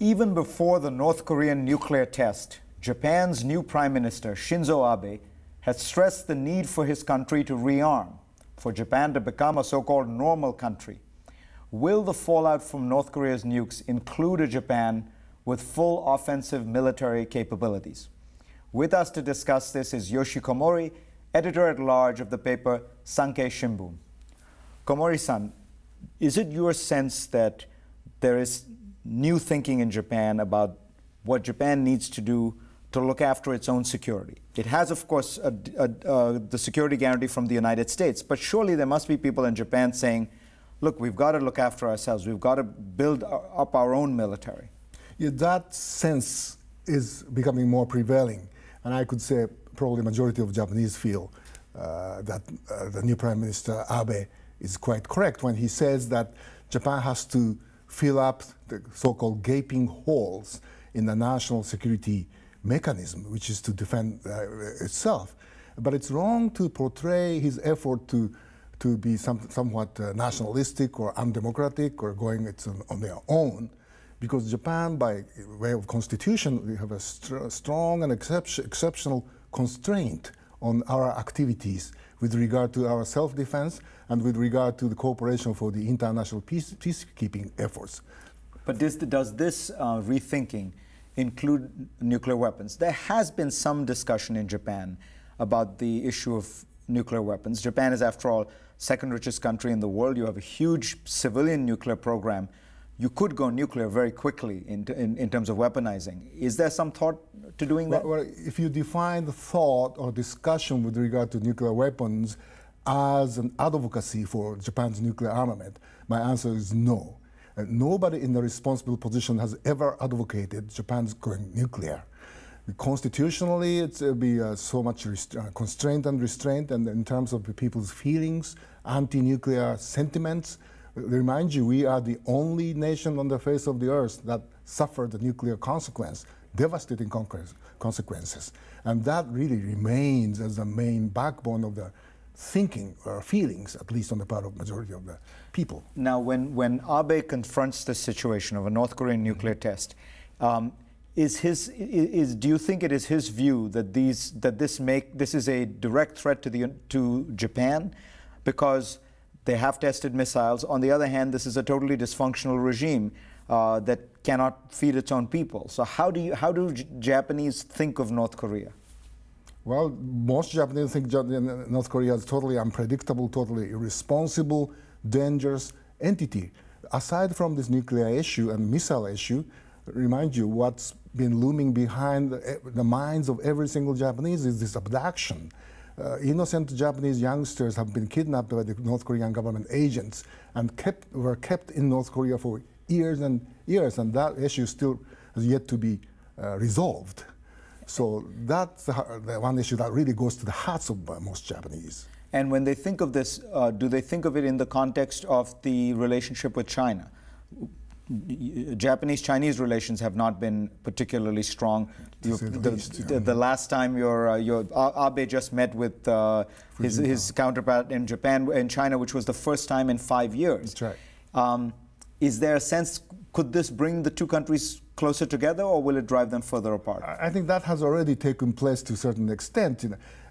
Even before the North Korean nuclear test, Japan's new Prime Minister, Shinzo Abe, had stressed the need for his country to rearm, for Japan to become a so-called normal country. Will the fallout from North Korea's nukes include a Japan with full offensive military capabilities? With us to discuss this is Yoshihisa Komori, editor-at-large of the paper Sankei Shimbun. Komori-san, is it your sense that there is new thinking in Japan about what Japan needs to do to look after its own security? It has, of course, the security guarantee from the United States, but surely there must be people in Japan saying, look, we've got to look after ourselves. We've got to build up our own military. Yeah, that sense is becoming more prevailing. And I could say probably the majority of Japanese feel that the new Prime Minister Abe is quite correct when he says that Japan has to fill up the so-called gaping holes in the national security mechanism, which is to defend itself. But it's wrong to portray his effort to be somewhat nationalistic or undemocratic or going on their own, because Japan, by way of constitution, we have a strong and exceptional constraint on our activities with regard to our self-defense and with regard to the cooperation for the international peacekeeping efforts. But does this rethinking include nuclear weapons? There has been some discussion in Japan about the issue of nuclear weapons. Japan is, after all, second richest country in the world. You have a huge civilian nuclear program. You could go nuclear very quickly in terms of weaponizing. Is there some thought to doing that? Well, if you define the thought or discussion with regard to nuclear weapons as an advocacy for Japan's nuclear armament, my answer is no. Nobody in the responsible position has ever advocated Japan's going nuclear. Constitutionally, it's be so much constraint and restraint, and in terms of the people's feelings, anti-nuclear sentiments. Remind you, we are the only nation on the face of the earth that suffered the nuclear consequence, devastating consequences. And that really remains as the main backbone of the thinking or feelings, at least on the part of the majority of the people. Now, when Abe confronts the situation of a North Korean nuclear test, do you think it is his view that this is a direct threat to Japan because they have tested missiles? On the other hand, this is a totally dysfunctional regime that cannot feed its own people. So how do Japanese think of North Korea? Well, most Japanese think North Korea is totally unpredictable, totally irresponsible, dangerous entity. Aside from this nuclear issue and missile issue, remind you what's been looming behind the minds of every single Japanese is this abduction. Innocent Japanese youngsters have been kidnapped by the North Korean government agents and were kept in North Korea for years and years, and that issue still has yet to be resolved. So that's the one issue that really goes to the hearts of most Japanese. And when they think of this, do they think of it in the context of the relationship with China? Japanese-Chinese relations have not been particularly strong. The last time Abe just met with his counterpart in China, which was the first time in 5 years. That's right. Is there a sense, could this bring the two countries closer together, or will it drive them further apart? I think that has already taken place to a certain extent.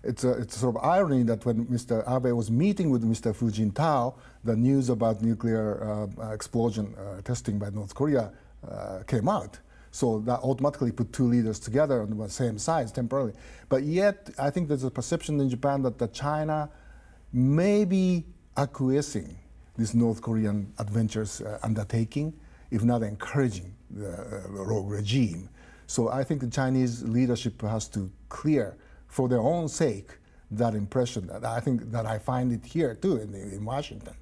It's a sort of irony that when Mr. Abe was meeting with Mr. Hu Jintao, the news about nuclear explosion testing by North Korea came out. So that automatically put two leaders together on the same sides temporarily. But yet, I think there's a perception in Japan that China may be acquiescing this North Korean adventures undertaking, if not encouraging the rogue regime. So I think the Chinese leadership has to clear, for their own sake, that impression. I think that I find it here too in Washington.